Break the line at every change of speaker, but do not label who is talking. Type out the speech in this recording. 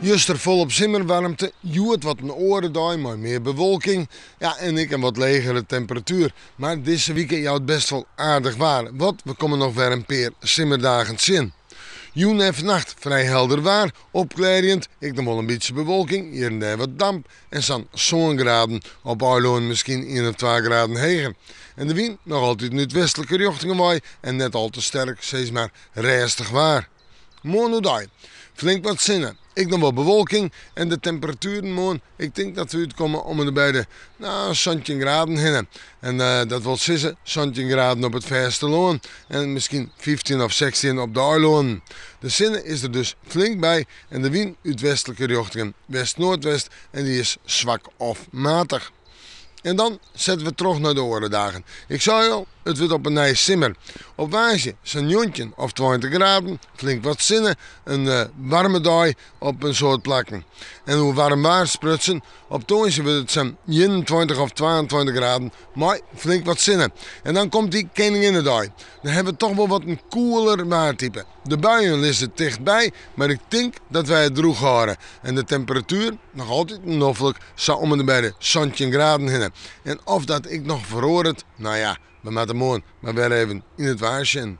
Juster volop simmerwarmte, joert wat een orendag, maar meer bewolking. Ja, en ik een wat legere temperatuur. Maar deze weekend jou het best wel aardig waar, want we komen nog weer een paar simmerdagen in. Joen en vannacht vrij helder waar, opklarend, ik dan wel een beetje bewolking, hier en daar wat damp en dan zo'n graden, op Arloon misschien 1 of 2 graden hoger. En de wind nog altijd in het westelijke richting waai en net al te sterk, steeds maar restig waar. Morgen dag, flink wat zinnen. Ik dan wel bewolking en de temperaturen morgen, ik denk dat we uitkomen om en bij de 17 graden heen. En dat wil zeggen 17 graden op het verste loon en misschien 15 of 16 op de Arloon. De zinnen is er dus flink bij en de wind uit westelijke richting west-noordwest en die is zwak of matig. En dan zetten we terug naar de orendagen. Ik zei al, het wordt op een nice simmer. Op wijze zijn jontje of 20 graden, flink wat zinnen, een warme dag op een soort plakken. En hoe warm waar sprutsen, op toonsje wordt het zijn 21 of 22 graden, maar flink wat zinnen. En dan komt die Koninginnedag. Dan hebben we toch wel wat een koeler waartype. De buien liggen dichtbij, maar ik denk dat wij het droeg houden. En de temperatuur, nog altijd noffelijk, zou om en bij de 17 graden heen. En of dat ik nog verhoor het, nou ja, we moeten morgen maar weer even in het waarsje.